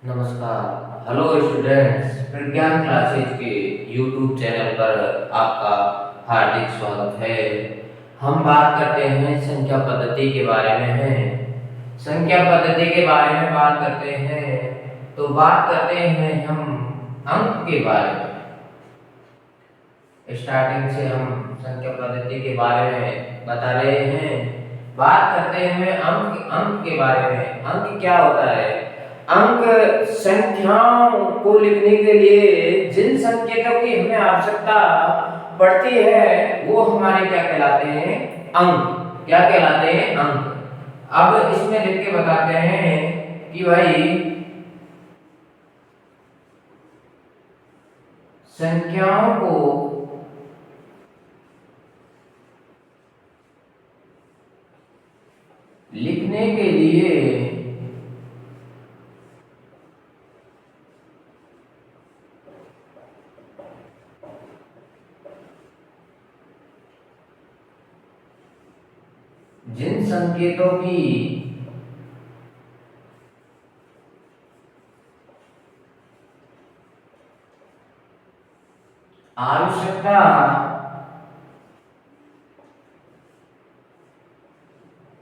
नमस्कार। Hello students, प्रज्ञान classes के YouTube channel पर आपका हार्दिक स्वागत है। हम बात करते हैं संख्या पद्धति के बारे में हैं। संख्या पद्धति के बारे में बात करते हैं तो बात करते हैं हम अंक के बारे में। स्टार्टिंग से हम संख्या पद्धति के बारे में बता रहे हैं। बात करते हैं अंक के बारे में। अंक क्या होता है? अंक संख्याओं को लिखने के लिए जिन संकेतों की हमें आवश्यकता पड़ती है वो हमारे क्या कहलाते हैं? अंक। क्या कहलाते हैं? अंक। अब इसमें लिख के बताते हैं कि भाई संख्याओं को लिखने के लिए जिन संकेतों की आवश्यकता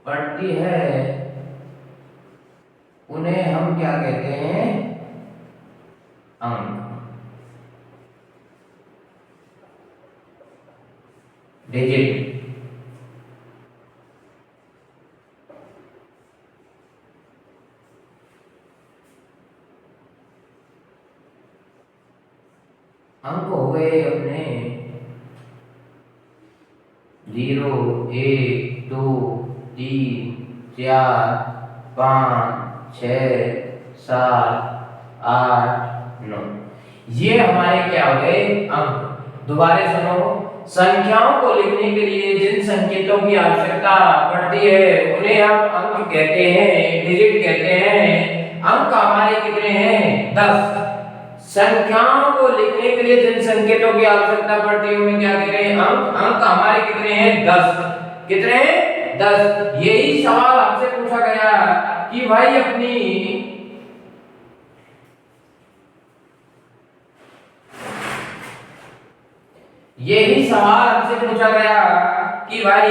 पड़ती है उन्हें हम क्या कहते हैं? अंक। डिजिट। अंक हो गए अपने 0, 1, 2, 3, 4, 5, 6, 7, 8, 9। ये हमारे क्या हो गए? अंक। दोबारा सुनो। संख्याओं को लिखने के लिए जिन संकेतों की आवश्यकता पड़ती है उन्हें हम अंक कहते हैं, डिजिट कहते हैं। अंक हमारे कितने हैं? 10। संख्याओं को लिखने के लिए जिन संकेतों की आवश्यकता पड़ती है उन्हें क्या कहते हैं? अंक। अंक हमारे कितने हैं? 10। कितने हैं? 10। यही सवाल हमसे पूछा गया कि भाई यही सवाल हमसे पूछा गया कि भाई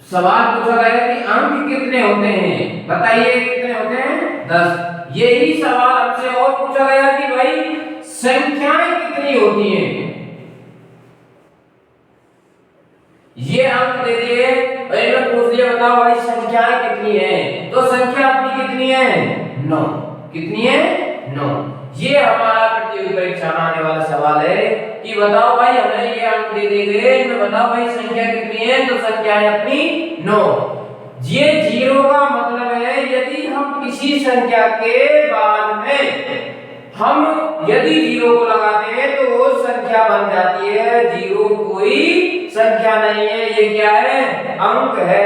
सवाल पूछा गया कि अंक कितने होते हैं? बताइए कितने होते हैं? 10। यही सवाल हमसे और पूछा गया कि भाई संख्याएं कितनी होती हैं? ये अंक दे दिए, भाई मैं पूछ लिया बताओ भाई संख्याएं कितनी हैं? तो संख्या अपनी कितनी है? 9। कितनी है? 9। ये हमारा प्रतियोगी परीक्षा में आने वाला सवाल है कि बताओ भाई हमें ये अंक दे दिए गए, इनमें बताओ भाई संख्या कितनी है? तो संख्या है अपनी 9। ये 0 का मतलब है यदि हम किसी संख्या के बाद में हम यदि 0 को लगाते हैं तो वो संख्या बन जाती है। 0 कोई संख्या नहीं है, ये क्या है? अंक है।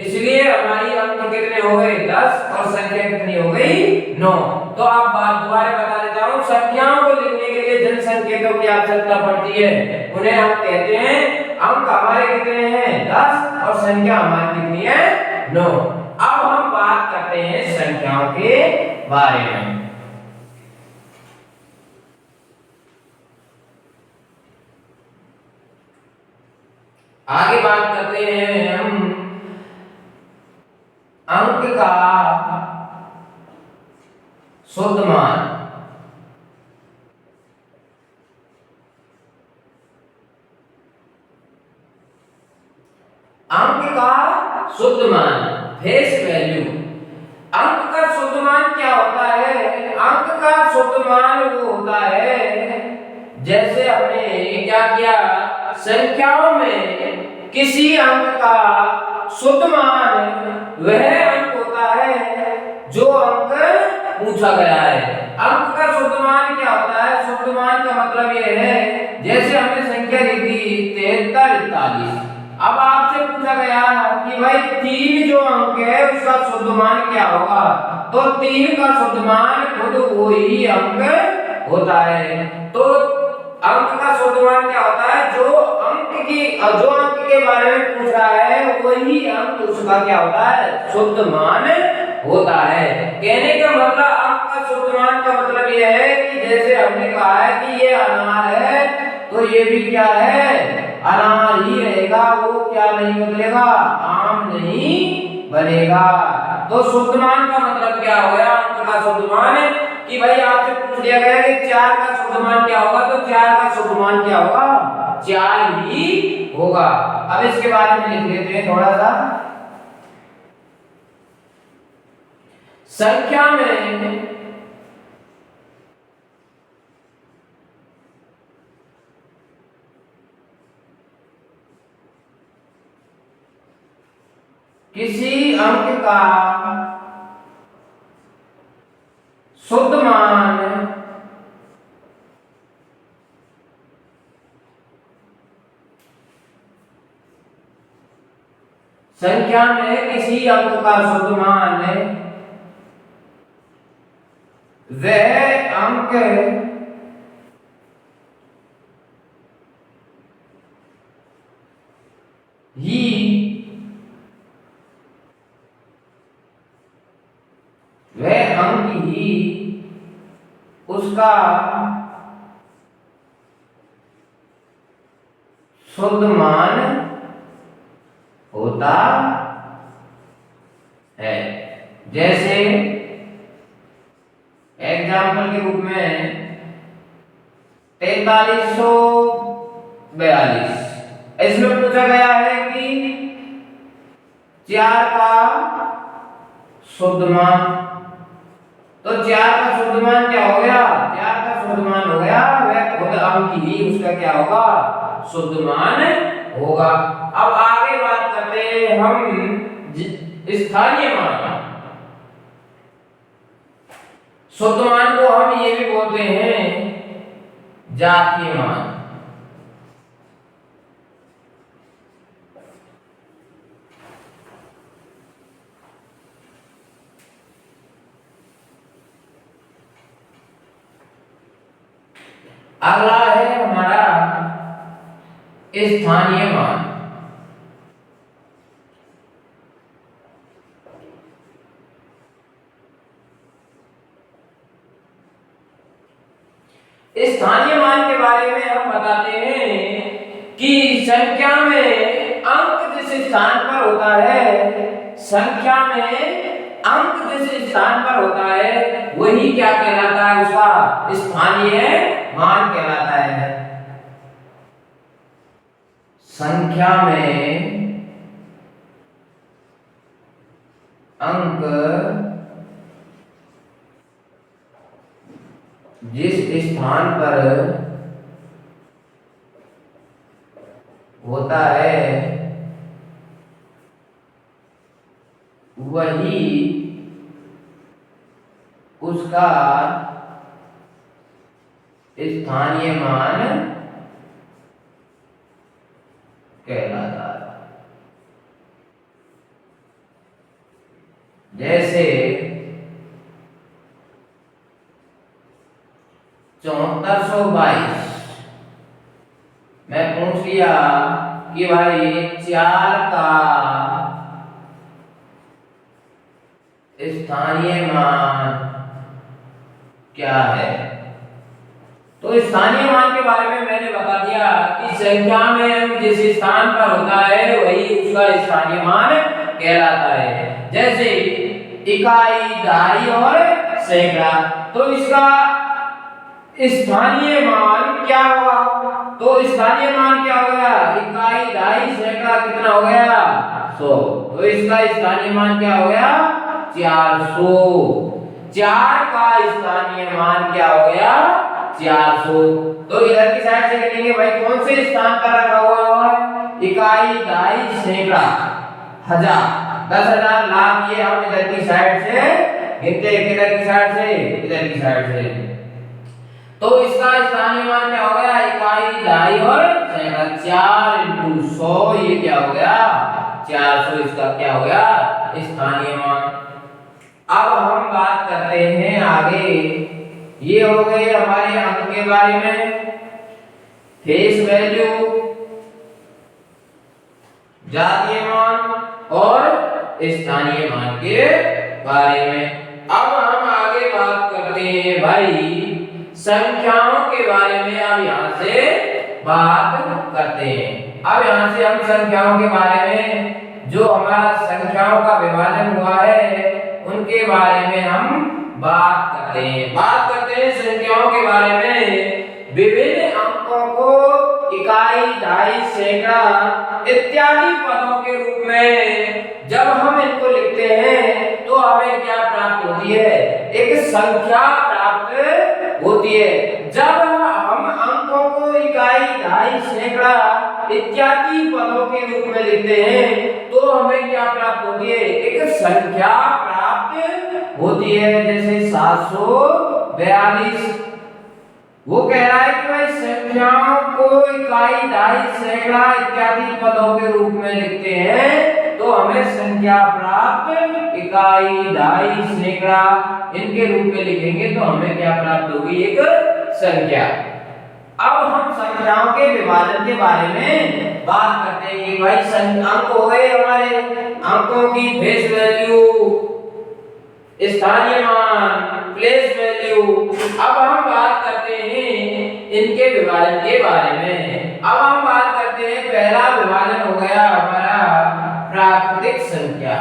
इसलिए हमारी अंक कितने हो गए? 10 और संख्या कितनी हो गई? 9। तो आप बात दोबारा बता देता हूं। संख्याओं को लिखने के लिए जिन संकेतों की आवश्यकता पड़ती है उन्हें हम कहते हैं अंक। हमारे कितने हैं? 10 और संख्या हमारी कितनी है? 9। अब हम बात करते हैं संख्याओं के बारे में। आगे बात करते हैं हम अंक का शुद्ध मान। अंक का शुद्ध मान, फेस वैल्यू। अंक का शुद्ध मान क्या होता है? अंक का शुद्ध मान वो होता है जैसे हमने क्या किया, संख्याओं में किसी अंक का शुद्ध मान वह अंक होता है जो अंक पूछा गया है। अंक का शुद्ध मान क्या होता है? शुद्ध मान का मतलब यह है जैसे हमने संख्या ली थी 73, 41। अब आपसे पूछा गया कि भाई 3 जो अंक है उसका शुद्ध मान क्या होगा? तो 3 का शुद्ध मान खुद वही अंक होता है। तो अंक का शुद्ध मान क्या होता है? जो अंक के बारे में पूछ रहा है वही अंक उसका क्या होता है? शुद्ध मान होता है। कहने का मतलब अंक का शुद्ध मान का मतलब यह है कि जैसे हमने कहा है कि ये अनार है तो ये भी क्या है, अनार ही रहेगा, वो क्या नहीं बदलेगा, आम नहीं बनेगा। तो शुद्ध मान का मतलब क्या हो गया, अंक का शुद्ध मान कि भाई आपसे पूछ लिया गया कि 4 का शुद्ध मान क्या होगा, तो 4 का शुद्ध मान क्या होगा, 4 ही होगा। अब इसके बारे में लिख लेते हैं थोड़ा सा। संख्या में किसी अंक का शुद्ध मान संख्या में किसी अंक का शुद्ध मान वह अंक ही वह अंक ही उसका शुद्ध मान होता है। जैसे एग्जाम्पल के रूप में 4342, इसमें पूछा गया है कि 4 का शुद्ध मान, तो 4 का शुद्ध मान क्या हो गया, 4 का शुद्ध मान हो गया वह खुद अंक ही उसका क्या होगा, शुद्ध मान होगा। अब आगे बात करते हैं हम स्थानीय मान। शुद्ध मान को हम ये भी बोलते हैं जातीय मान। अगला है हमारा स्थानीय मान। स्थानीय मान के बारे में हम बताते हैं कि संख्या में अंक जिस स्थान पर होता है, संख्या में अंक जिस स्थान पर होता है वही क्या कहलाता है, उसका स्थानीय मान कहलाता है। संख्या में अंक जिस स्थान पर होता है वही उसका स्थानीय मान कहलाता है। जैसे 7422 मैं पूछ लिया कि भाई 4 का स्थानीय मान क्या है, तो स्थानीय मान के बारे में मैंने बता दिया कि संख्या में जिस स्थान पर होता है वही उसका स्थानीय मान कहलाता है। जैसे इकाई, दहाई और सैकड़ा, तो इसका स्थानीय मान क्या होगा, तो स्थानीय मान क्या हो गया, इकाई, दहाई, सैकड़ा कितना हो गया, 100, तो इसका स्थानीय मान क्या हो गया, 400। 4 का स्थानीय मान क्या हो गया, 400। तो इधर की साइड से लिखेंगे भाई कौन से स्थान पर रखा हुआ है, इकाई, दहाई, सैकड़ा, हजार, 10,000, लाख, ये हम इधर की साइड से गिनते हैं, किधर की साइड से, इधर की साइड से। तो इसका स्थानीय मान क्या हो गया, इकाई, दहाई और सैकड़ा, 4 × 100 ये क्या हो गया, 400 इसका क्या हो गया, स्थानीय मान। अब हम बात करते हैं आगे, ये हो गए हमारे अंक के बारे में, फेस वैल्यू, जातीय मान और स्थानीय मान के बारे में। अब हम आगे बात करते हैं भाई संख्याओं के बारे में। अब यहाँ से बात करते हैं। अब यहाँ से हम संख्याओं के बारे में, जो हमारा संख्याओं का विभाजन हुआ है उनके बारे में हम बात करते हैं। बात करते हैं संख्याओं के बारे में। विभिन्न अंकों को इकाई, दहाई, सैकड़ा इत्यादि पदों के रूप में जब हम इनको लिखते हैं तो हमें क्या प्राप्त होती है? एक संख्या प्राप्त होती है। जब हम अंकों को इकाई, दहाई, सैकड़ा इत्यादि पदों के रूप में लिखते हैं तो हमें क्या प्राप्त होती है? एक संख्या प्राप्त होती है। जैसे 742 वो कह रहा है कि भाई संख्याओं को इकाई, दहाई, सैकड़ा इत्यादि पदों के रूप में लिखते हैं तो हमें संख्या प्राप्त, इकाई, दहाई, सैकड़ा इनके रूप में लिखेंगे तो हमें क्या प्राप्त होगी? एक संख्या। अब हम संख्याओं के विभाजन के बारे में बात करते हैं कि भाई अंक हो गए हमारे, अंकों की फेस वैल्यू, स्थानीय मान, प्लेस वैल्यू। अब हम बात करते हैं इनके विभाजन के बारे में। अब हम बात करते हैं, पहला विभाजन हो गया हमारा प्राकृतिक संख्या।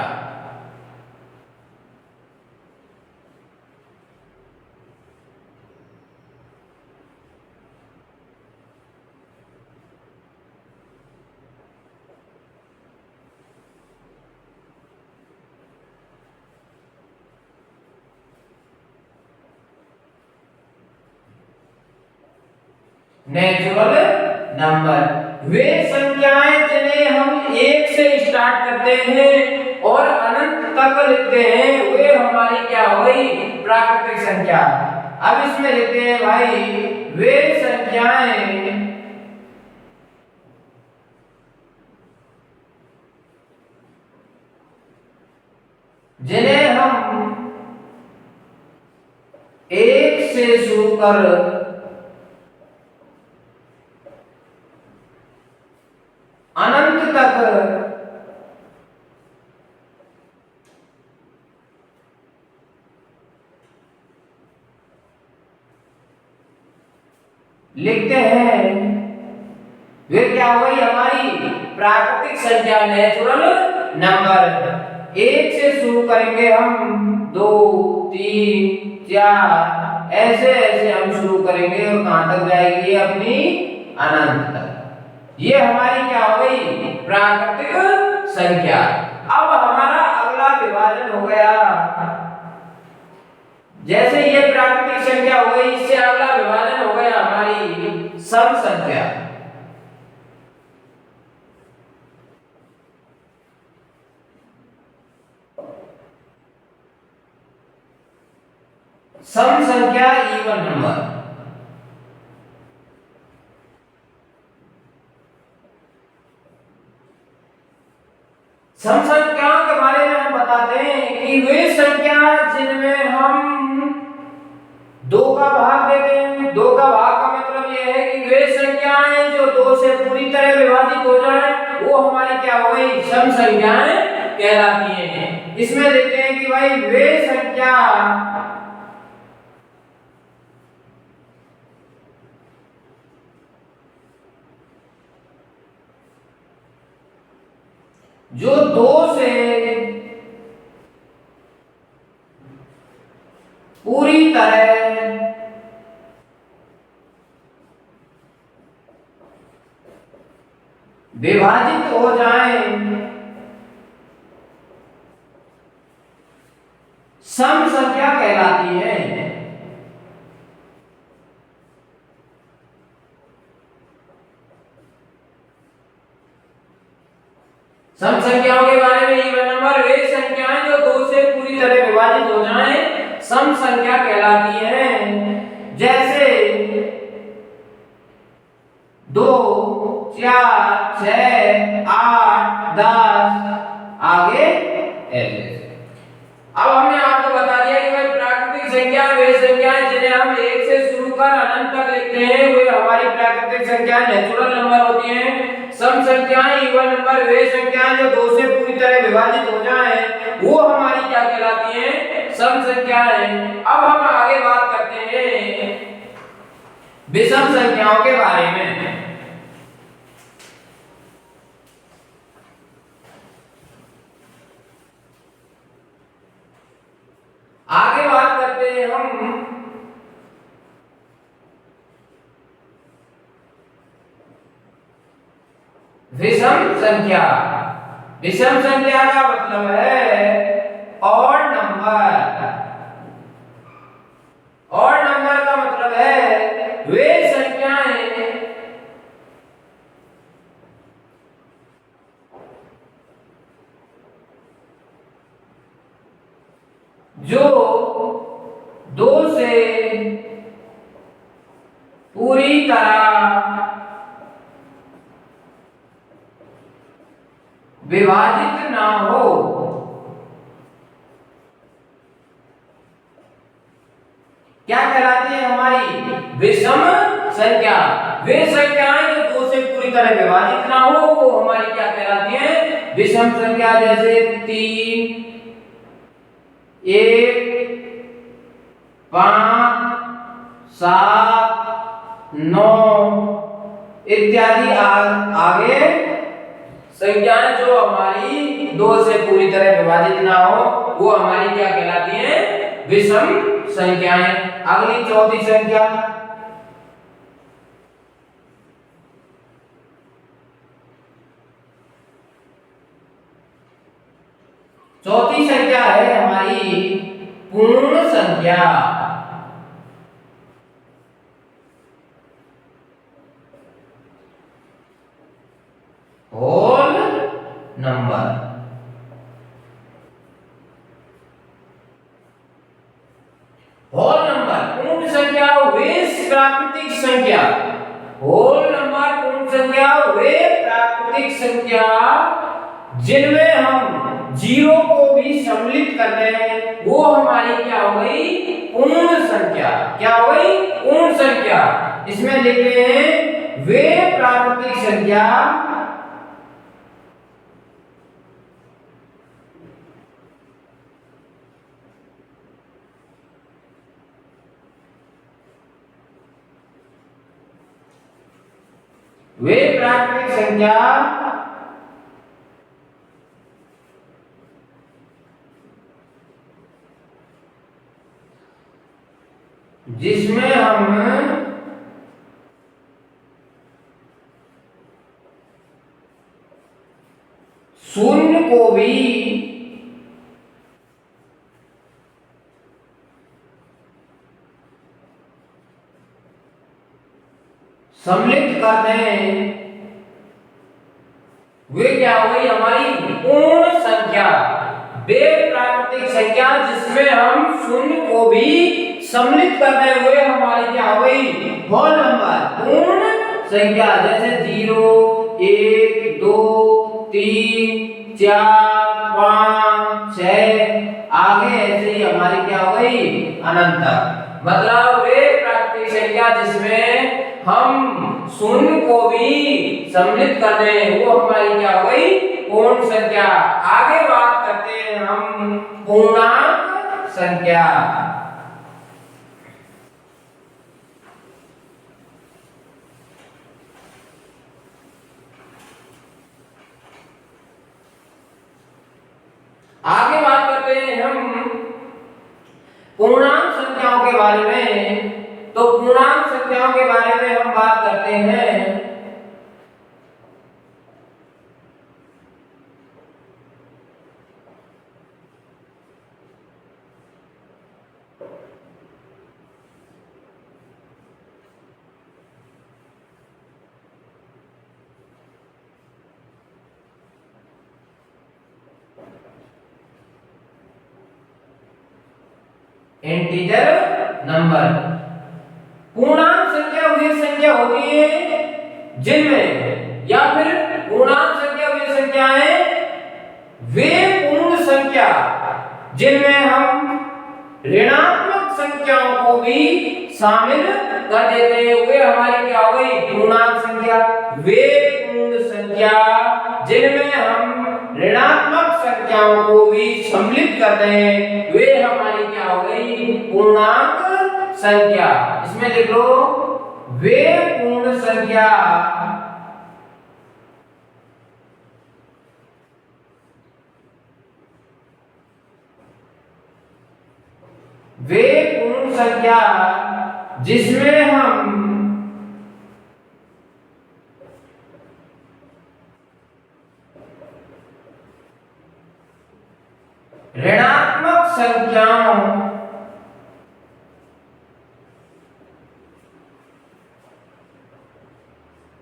नेचुरल नंबर वे संख्याएं जिन्हें हम एक से स्टार्ट करते हैं और अनंत तक लिखते हैं वे हमारी क्या हो गई? प्राकृतिक संख्या। अब इसमें लिखते हैं भाई वे संख्याएं जिन्हें हम एक से शुरू कर अनंत तक लिखते हैं वे क्या हो गई? हमारी प्राकृतिक संख्या, नेचुरल नंबर। एक से शुरू करेंगे हम, 2, 3, 4 ऐसे ऐसे हम शुरू करेंगे और कहां तक जाएगी? अपनी अनंत तक। ये हमारी क्या हो गई? प्राकृतिक संख्या। अब हमारा अगला विभाजन हो गया, जैसे ये प्राकृतिक संख्या हो गई, इससे अगला विभाजन हो गया हमारी सम संख्या। सम संख्या इवन नंबर। सम संख्याओं के बारे में हम बताते हैं कि वे संख्या जिनमें हम 2 का भाग देते हैं। 2 का भाग का मतलब यह है कि वे संख्याएं जो 2 से पूरी तरह विभाजित हो जाए वो हमारी क्या हो गई? सम संख्याएं कहलाती हैं। इसमें देखते हैं कि भाई वे संख्या जो 2 से पूरी तरह विभाजित हो जाएं, सम संख्या कहलाती है। सम संख्याओं के बारे में इवन नंबर वे संख्याएं जो 2 से पूरी तरह विभाजित हो जाएं सम संख्या कहलाती हैं। जैसे 2, 4, 6, 8, 10 आगे ऐसे। अब हमने आपको बता दिया कि भाई प्राकृतिक संख्या वे संख्याएं जिन्हें हम 1 से शुरू कर अनंत तक लिखते हैं वे हमारी प्राकृतिक संख्या नेचुरल नंबर होती हैं। सम संख्याएं इवन नंबर वे संख्याएं जो 2 से पूरी पूरी तरह विभाजित हो जाए वो हमारी क्या कहलाती है? सम संख्याएं। अब हम आगे बात करते हैं विषम संख्याओं के बारे में। आगे बात करते हैं हम विषम संख्या। विषम संख्या का मतलब है ऑड नंबर। ऑड नंबर का मतलब है वे संख्याएं जो 2 से पूरी तरह विभाजित ना हो। क्या कहलाती है हमारी? विषम संख्या। वे संख्याएं जो 2 से पूरी तरह विभाजित ना हो वो हमारी क्या कहलाती है? विषम संख्या। जैसे 3, 1, 5, 7, 9 इत्यादि आगे संख्याएं जो हमारी 2 से पूरी तरह विभाजित ना हो वो हमारी क्या कहलाती हैं? विषम संख्याएं। अगली चौथी संख्या चौथी संख्या है हमारी पूर्ण संख्या। Whole number. होल नंबर पूर्ण संख्या वे प्राकृतिक संख्या। होल नंबर पूर्ण संख्या वे प्राकृतिक संख्या जिनमें हम जीरो को भी सम्मिलित कर दें वो हमारी क्या हो गई? पूर्ण संख्या। क्या हो गई? पूर्ण संख्या। इसमें लिखते हैं वे प्राकृतिक संख्या वे प्राकृतिक संख्या जिसमें हम शून्य को भी सम्मिलित कर दें वे क्या हो गई? हमारी पूर्ण संख्या। वे प्राकृतिक संख्या जिसमें हम शून्य को भी सम्मिलित करते हुए हमारी क्या हो गई? होल नंबर पूर्ण संख्या। जैसे 0, 1, 2, 3, 4, 5, 6 आगे ऐसे ही हमारी क्या हो गई? अनंत। मतलब वे प्राकृतिक संख्या जिसमें हम शून्य को भी सम्मिलित कर दें वो हमारी क्या हो गई? पूर्ण संख्या। आगे बात करते हैं हम पूर्णांक संख्या। आगे बात करते हैं हम पूर्णांक संख्याओं के बारे में। तो पूर्णांक संख्याओं के बारे में हम बात करते हैं इंटीजर नंबर। पूर्णांक संख्या वे संख्या होती है जिनमें या फिर पूर्णांक संख्या वे संख्याएं वे पूर्ण संख्या जिनमें हम ऋणात्मक संख्याओं को भी शामिल कर देते हैं वे हमारी क्या हो गई? पूर्णांक संख्या। वे पूर्ण संख्या जिनमें हम ऋणात्मक संख्याओं को भी सम्मिलित कर दें, वे हमारी क्या हो गई? पूर्णांक संख्या। इसमें लिख लो, वे पूर्ण संख्या जिसमें हम ऋणात्मक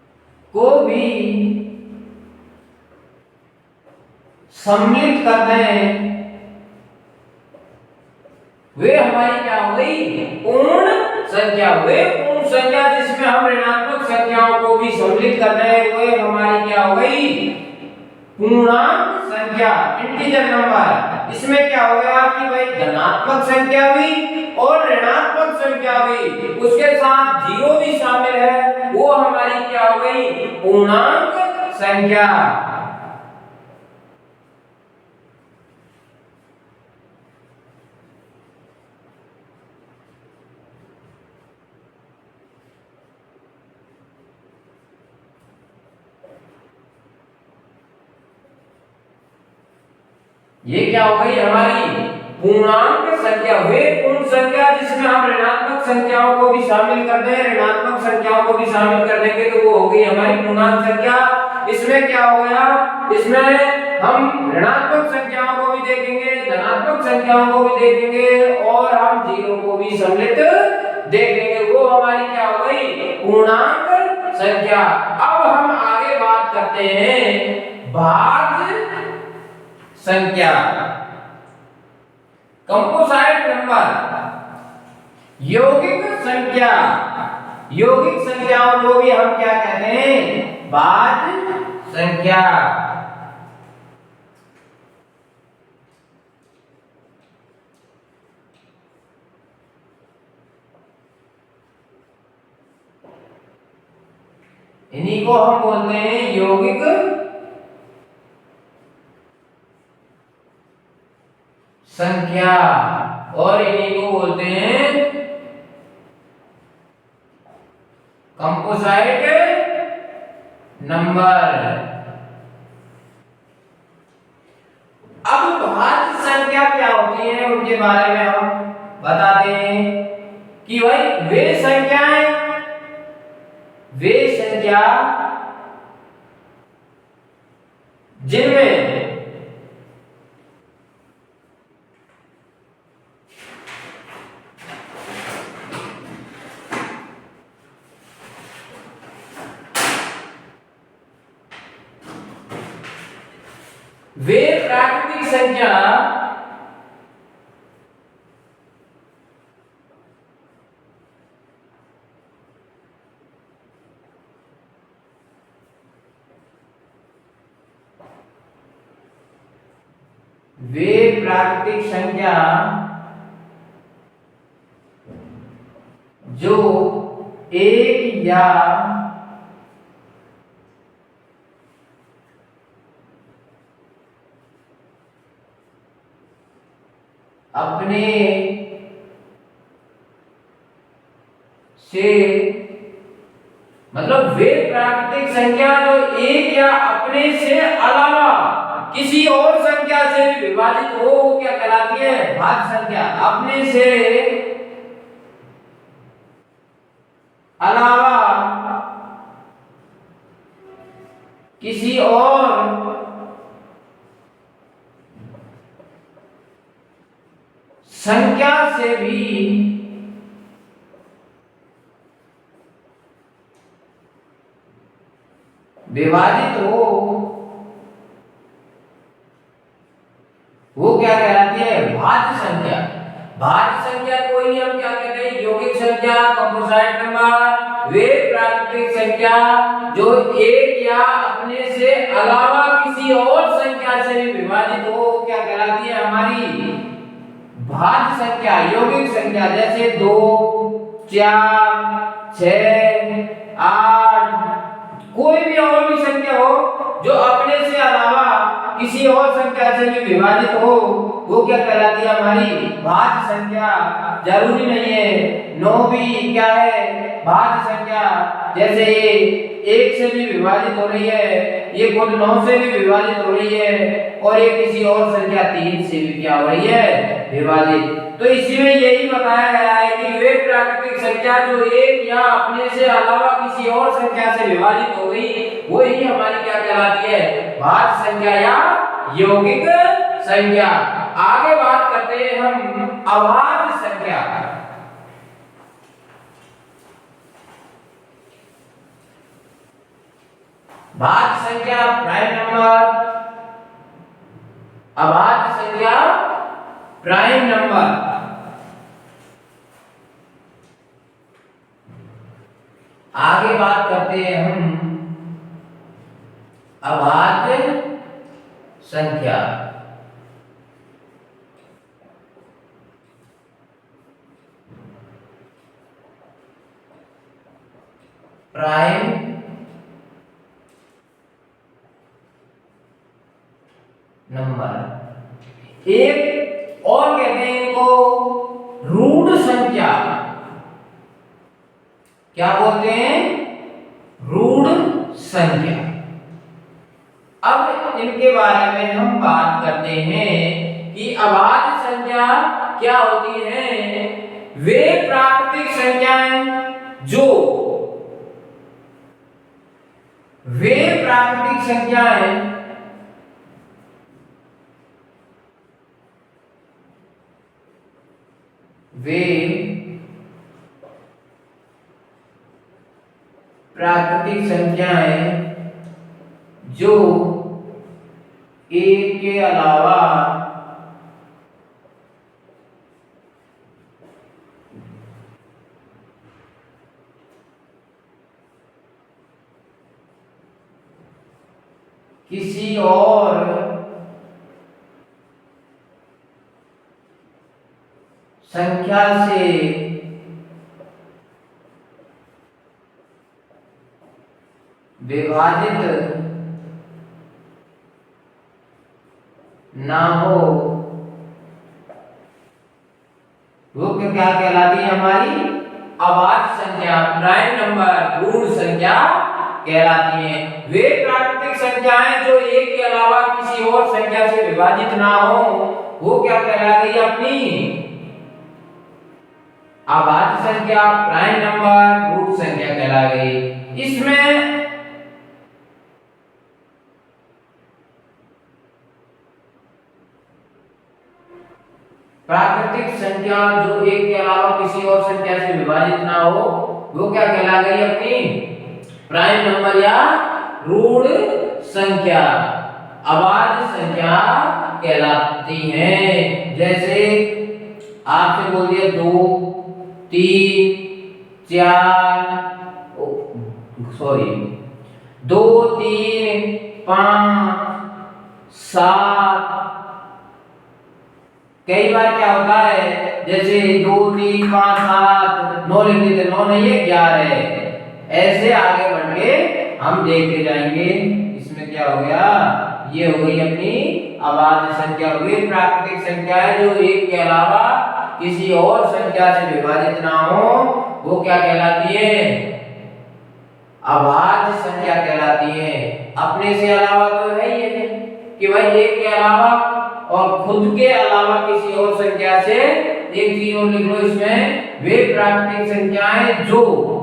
संख्याओं को भी सम्मिलित कर दें, वे हमारी क्या हो गई? पूर्ण संख्या। वे पूर्ण संख्या जिसमें हम ऋणात्मक संख्याओं को भी सम्मिलित कर दें, वे हमारी क्या हो गई? पूर्णांक संख्या, इंटीजर नंबर। इसमें क्या हो गया कि भाई धनात्मक संख्या भी और ऋणात्मक संख्या भी, उसके साथ जीरो भी शामिल है, वो हमारी क्या हो गई? पूर्णांक संख्या। ये क्या हो गई? हमारी पूर्णांक संख्या। वे पूर्ण संख्या जिसमें हम ऋणात्मक संख्याओं को भी शामिल कर दें, ऋणात्मक संख्याओं को भी शामिल कर देंगे तो वो हो गई हमारी पूर्णांक संख्या। इसमें क्या हो गया? इसमें हम ऋणात्मक संख्याओं को भी देखेंगे, धनात्मक संख्याओं को भी देखेंगे और हम जीरो को भी सम्मिलित देखेंगे, वो हमारी क्या हो गई? पूर्णांक संख्या। अब हम आगे बात करते हैं भाज्य संख्या, कंपोजिट नंबर, यौगिक संख्या। यौगिक संख्याओं को भी हम क्या कहते हैं? भाज्य संख्या। इन्हीं को हम बोलते हैं यौगिक संख्या और इन्हीं को बोलते हैं कंपोजिट नंबर। अब भाज्य संख्या क्या होती है उनके बारे में हम बताते हैं कि भाई वे संख्या जिनमें वे प्राकृतिक संख्या जो एक या अपने से मतलब वे प्राकृतिक संख्या जो एक या अपने से अलावा किसी और संख्या से भी विभाजित हो, क्या कहलाती है? भाज्य संख्या। अपने से अलावा किसी और संख्या से भी विभाजित हो, वो क्या कहलाती है? भाज्य संख्या। भाज्य संख्या को ही हम क्या कहते हैं? यौगिक संख्या, कंपोजिट नंबर। वे प्राकृतिक संख्या जो एक या अपने से अलावा किसी और संख्या से भी विभाजित हो, क्या कहलाती है? हमारी भाज्य संख्या, यौगिक संख्या। जैसे 2, 4, 6, 8, कोई भी और भी संख्या हो जो अपने से अलावा किसी और संख्या से भी विभाजित हो वो क्या कहलाती है हमारी भाज्य संख्या। जरूरी नहीं है 9 भी क्या है भाज्य संख्या, जैसे ये 1 से भी विभाजित हो रही है, ये खुद 9 से भी विभाजित हो रही है और ये किसी और संख्या 3 से भी क्या हो रही है विभाजित। तो इसी में यही बताया गया है कि वे प्राकृतिक संख्या जो एक या अपने से अलावा किसी और संख्या से विभाजित हो गई वो ही हमारी क्या कहलाती है भाज्य संख्या या यौगिक संख्या। आगे बात करते हैं हम अभाज्य संख्या। भाज्य संख्या प्राइम नंबर, अभाज्य संख्या प्राइम नंबर। आगे बात करते हैं हम अभाज्य संख्या। Prime number. एक और कहते हैं इनको रूढ़ संख्या। क्या बोलते हैं रूढ़ संख्या। अब इनके बारे में हम बात करते हैं कि अभाज्य संख्या क्या होती है। वे प्राकृतिक संख्याएं जो वे प्राकृतिक संख्याएं वे प्राकृतिक संख्याएं जो एक के अलावा किसी और संख्या से विभाजित ना हो वो क्या कहलाती है हमारी अभाज्य संख्या प्राइम नंबर रूढ़ संख्या कहलाती है। वे प्राकृतिक संख्याएं जो एक के अलावा किसी और संख्या से विभाजित ना हो वो क्या कहलाती है अपनी अभाज्य संख्या प्राइम नंबर रूट संख्या कहला गई। इसमें प्राकृतिक संख्या जो एक के अलावा किसी और संख्या से विभाजित ना हो वो क्या कहला गई अपनी प्राइम नंबर या रूढ़ संख्या अभाज्य संख्या कहलाती है। जैसे आपसे बोल दिया 2 3 4 2 3 5 7। कई बार क्या होता है जैसे 2 3 5 7 9 लिख देते 9 नहीं है 11 है। ऐसे आगे बढ़ के हम देखते जाएंगे। इसमें क्या हो गया ये हो गई अपनी अभाज्य संख्या। वे प्राकृतिक संख्याएं जो एक के अलावा किसी और संख्या से विभाजित ना हो वो क्या कहलाती है अभाज्य संख्या कहलाती है। अपने से अलावा तो है ही है कि भाई एक के अलावा और खुद के अलावा किसी और संख्या से एक चीज और लिख लो इसमें वे प्राकृतिक संख्याएं जो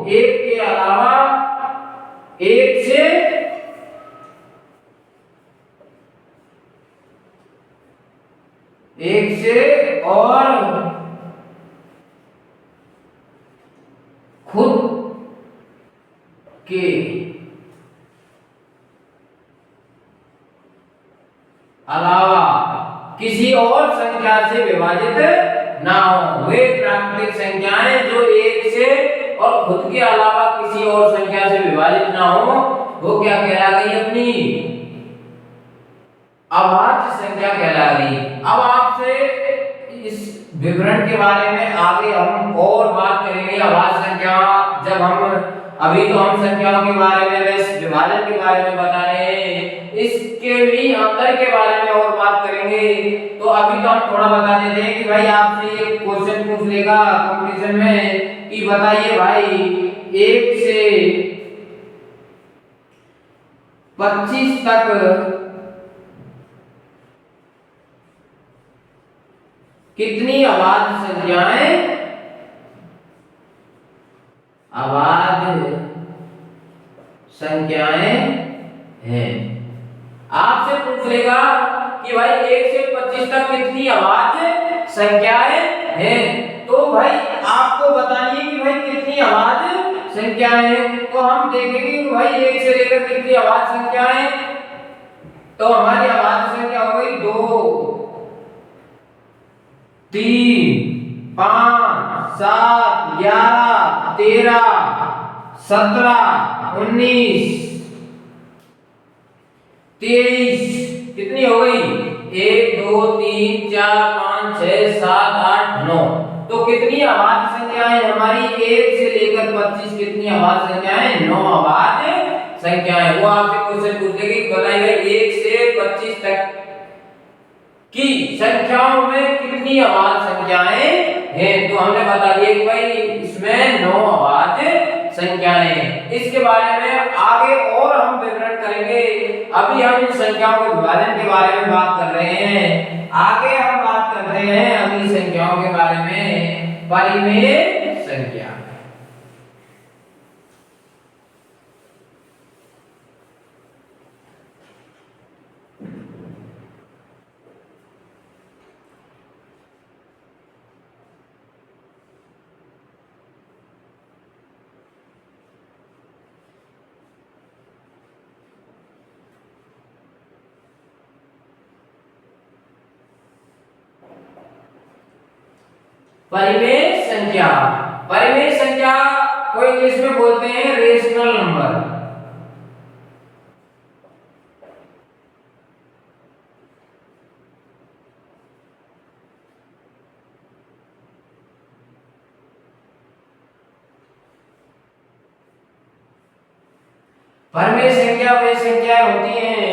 एक के अलावा एक से और खुद के अलावा किसी और संख्या से विभाजित ना हो वे प्राकृतिक संख्याएं जो एक से और खुद के अलावा किसी और संख्या से विभाजित ना हो वो क्या कहला गई अपनी अभाज्य संख्या कहला गई। अब आपसे इस विवरण के बारे में आगे हम और बात करेंगे। अभाज्य संख्या जब हम अभी तो हम संख्याओं के बारे में, वैसे विभाजन के बारे में बता रहे हैं, इसके भी अंतर के बारे में और बात करेंगे। तो अभी तो हम थोड़ा बता देते हैं कि भाई आपसे ये क्वेश्चन पूछ लेगा कंपटीशन में कि बताइए भाई 1 से 25 तक कितनी अवाच्य संख्याएं हैं। आपसे पूछ लेगा कि भाई 1 से 25 तक कितनी अवाच्य संख्याएं हैं, तो भाई आपको बताइए कि भाई कितनी अवाच्य संख्याएं हैं। तो हम देखेंगे कि भाई 1 से लेकर कितनी अवाच्य संख्याएं, तो हमारी अवाच्य संख्या हो गई 2, 3, 5, 7, 11, 13, 17, 19, 23, कितनी हो गई? 1, 2, 3, 4, 5, 6, 7, 8, 9। तो कितनी अवाच्य संख्याएं हमारी 1 से लेकर 25, कितनी अवाच्य संख्याएं? 9 अवाच्य संख्याएं। वो आपसे क्वेश्चन पूछेगी बताइए 1 से 25 तक की संख्याओं में कितनी अवाच्य संख्याएं हैं। तो हमने बता दिया कि भाई इसमें 9 अवाच्य संख्याएं हैं। इसके बारे में आगे और हम विवरण करेंगे। अभी हम इन संख्याओं के विभाजन के बारे में बात कर रहे हैं। आगे हम बात करते हैं अगली संख्याओं के बारे में, परिमेय संख्या। परिमेय संख्या, परिमेय संख्या को इंग्लिश में बोलते हैं रेशनल नंबर। परिमेय संख्या वे संख्याएं होती हैं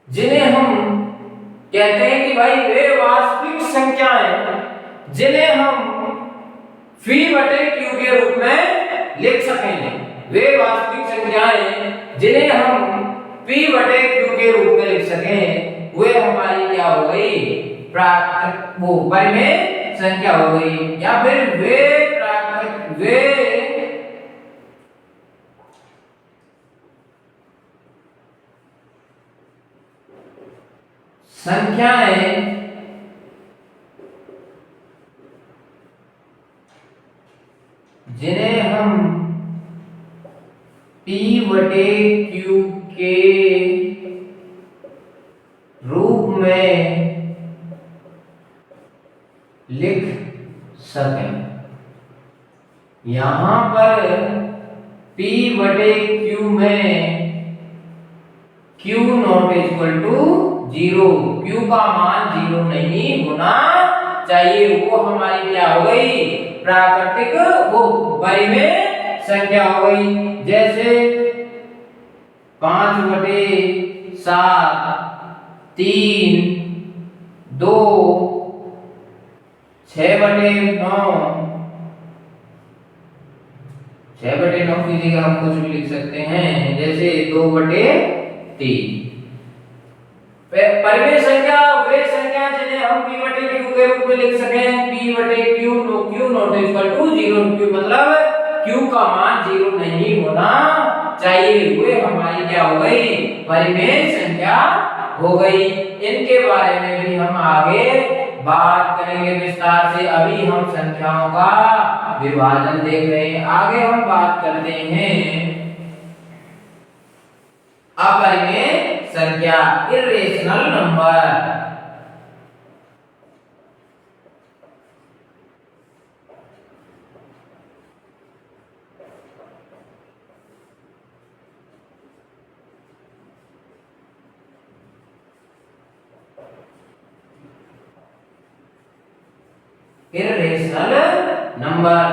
जिन्हें हम कहते हैं कि भाई वे वास्तविक संख्याएं जिन्हें हम P/Q के रूप में लिख सकें। वे वास्तविक संख्याएं जिन्हें हम P/Q के रूप में लिख सकें, वे हमारी क्या हो गई? परिमेय संख्या हो गई। या फिर वे संख्याएं जिन्हें हम P/Q के रूप में लिख सकें। यहां पर P/Q में Q not equal to 0, Q का मान 0 नहीं होना चाहिए। वो हमारी क्या हो गई? प्राकृतिक वो परिमेय संख्या हो गई। जैसे 5/7, 3, 2, 6/9, 6/9 की जगह हम कुछ भी लिख सकते हैं, जैसे 2/3। परिमेय संख्या वे संख्या जिन्हें हम P/Q के रूप में लिख सकें। P/Q Q not equal to 0, Q मतलब Q का मान 0 नहीं होना चाहिए। वे हमारी क्या हो गई? परिमेय संख्या हो गई। इनके बारे में भी हम आगे बात करेंगे विस्तार से। अभी हम संख्याओं का विभाजन देख रहे हैं। आगे हम बात करते हैं अपरिमेय संख्या, इर्रेशनल नंबर। इर्रेशनल नंबर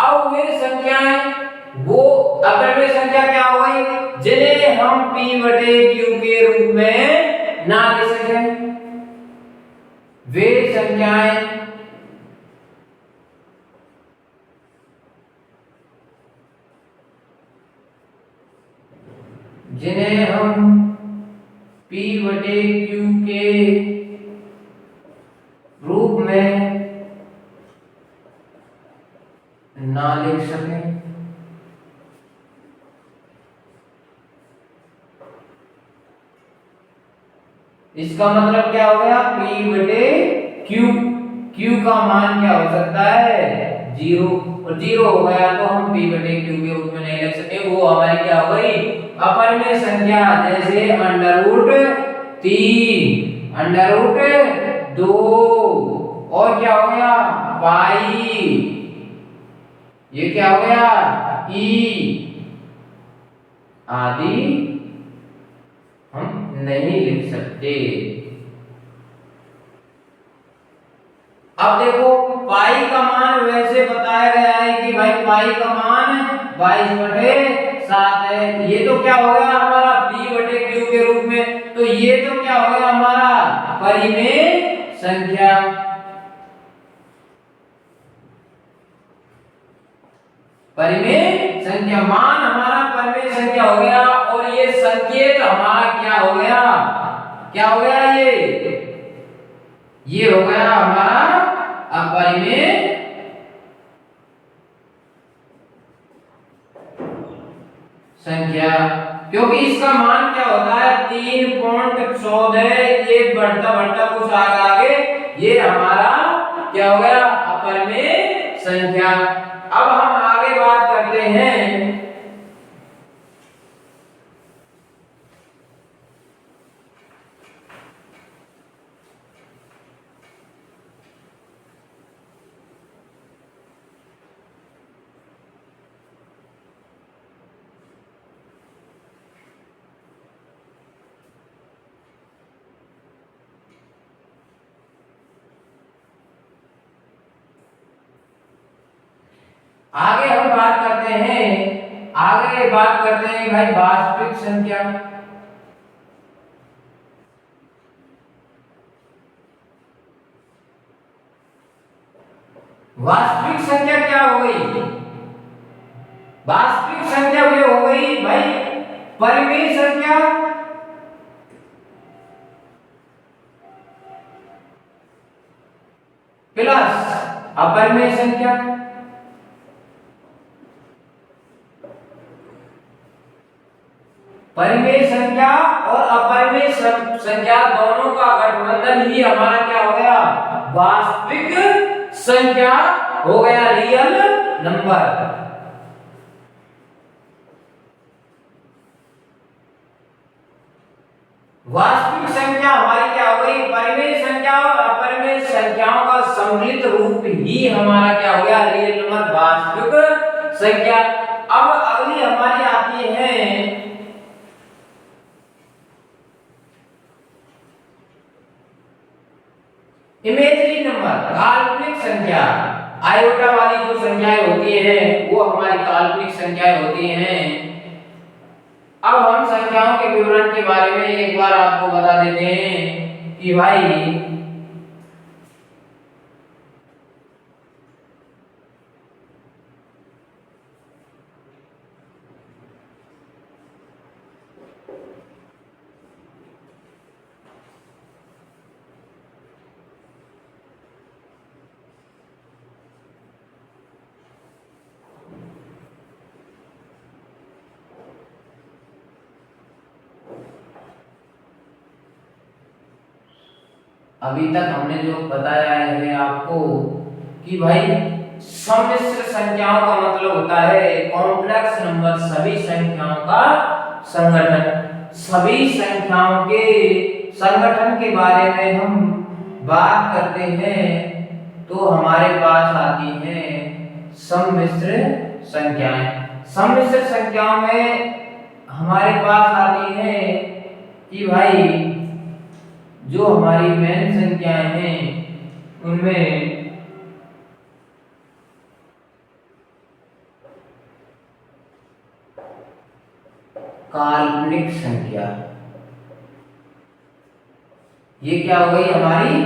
अब वे हम P बटे Q के रूप में ना लिख सकें वे संख्याएं जिन्हें हम P बटे Q के रूप में ना लिख सकें। इसका मतलब क्या हो गया, P बटे Q का मान क्या हो सकता है, 0, और 0 हो गया तो हम P बटे Q के रूप में नहीं लिख सकते। वो हमारी क्या हो गई, अपरिमेय संख्या, जैसे √3, √2 और क्या हो गया पाई, ये क्या हो गया E आदि हम नहीं लिख सकते। अब देखो पाई का मान वैसे बताया गया है कि भाई पाई का मान 22/7 है। ये तो क्या हो गया हमारा P बटे Q के रूप में, तो ये तो क्या हो गया हमारा परिमेय संख्या। परिमेय संख्या मान हमारा परिमेय संख्या हो गया, और ये संकेत हमारा क्या हो गया, क्या हो गया, ये हो गया हमारा अपरिमेय संख्या, क्योंकि इसका मान क्या होता है 3.14, ये बढ़ता बढ़ता कुछ आगे ये हमारा क्या हो गया अपरिमेय संख्या। अब हम आगे बात करते हैं आगे बात करते हैं भाई वास्तविक संख्या। वास्तविक संख्या क्या हो गई, वास्तविक संख्या ये हो गई भाई परिमेय संख्या प्लस अपरिमेय संख्या। परिमेय संख्या और अपरिमेय संख्या दोनों का गठबंधन ही हमारा क्या हो गया वास्तविक संख्या हो गया, रियल नंबर। वास्तविक संख्या हमारी क्या हो गई परिमेय संख्या और अपरिमेय संख्याओं का सम्मिलित रूप ही हमारा क्या हो गया रियल नंबर, वास्तविक संख्या। अब अगली हमारी आती है इमेजिनरी नंबर, काल्पनिक संख्या। आयोटा वाली जो संख्याएं होती हैं वो हमारी काल्पनिक संख्याएं होती हैं। अब हम संख्याओं के विवरण के बारे में एक बार आपको बता देते हैं कि भाई अभी तक हमने जो बताया है आपको कि भाई सम्मिश्र संख्याओं का मतलब होता है कॉम्प्लेक्स नंबर, सभी संख्याओं का संगठन। सभी संख्याओं के संगठन के बारे में हम बात करते हैं तो हमारे पास आती हैं सम्मिश्र संख्याएं। सम्मिश्र संख्याओं में हमारे पास आती है कि भाई जो हमारी मेन संख्याएं हैं उनमें काल्पनिक संख्या। ये क्या हो गई हमारी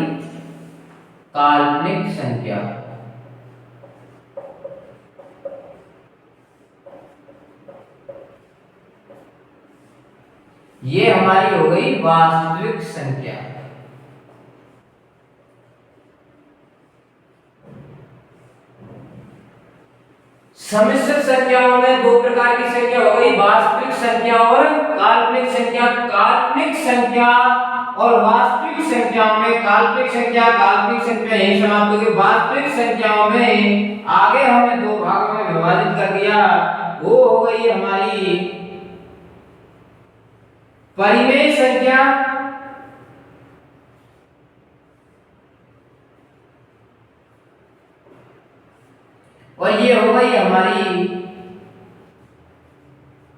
काल्पनिक संख्या। ये हमारी हो गई वास्तविक संख्या। सम्मिश्र संख्याओं में दो प्रकार की संख्या हो गई, वास्तविक संख्या और काल्पनिक संख्या। काल्पनिक संख्या और वास्तविक संख्याओं में काल्पनिक संख्या यही समाप्त हो गई। वास्तविक संख्याओं में आगे हमने दो भागों में विभाजित कर दिया, वो हो गई हमारी परिमेय संख्या और ये हो गई हमारी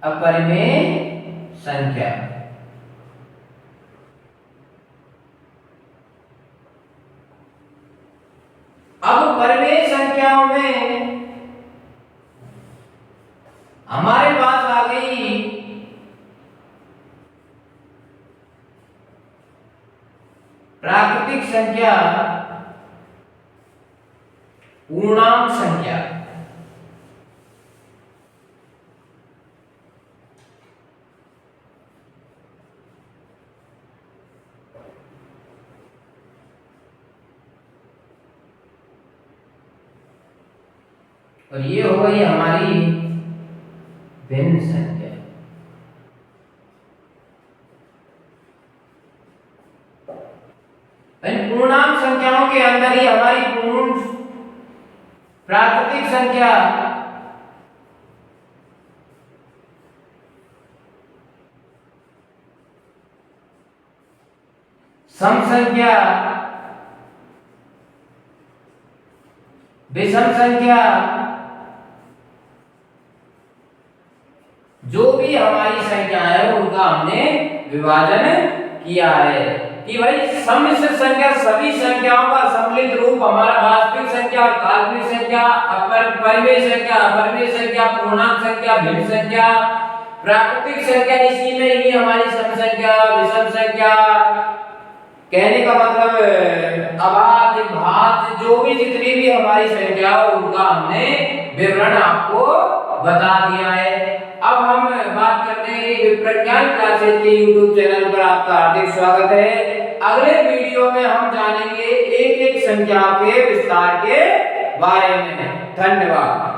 अपरिमेय संख्या। अब परिमेय संख्याओं में हमारे पास आ गई प्राकृतिक संख्या, पूर्णांक संख्या। और ये हो गई हमारी भिन्न संख्या। पूर्णांक संख्याओं के अंदर ही हमारी पूर्ण प्राकृतिक संख्या, सम संख्या, विषम संख्या, जो भी हमारी संख्या है उनका हमने विभाजन किया है कि भाई सम्मिश्र संख्या सभी संख्याओं का सम्मिलित रूप हमारा वास्तविक संख्या और काल्पनिक संख्या, परिमेय संख्या, अपरिमेय संख्या, पूर्णांक संख्या, भिन्न संख्या, प्राकृतिक संख्या, इसी में ही हमारी सम संख्या, विषम संख्या। कहने का मतलब अभाज्य, भाज्य, जो भी जितनी भी हमारी संख्या उनका हमने विवरण आपको बता दिया है। अब हम बात करते हैं कि प्रज्ञान क्लासेस के YouTube चैनल पर आपका हार्दिक स्वागत है। अगले वीडियो में हम जानेंगे एक एक संख्या के विस्तार के बारे में। धन्यवाद।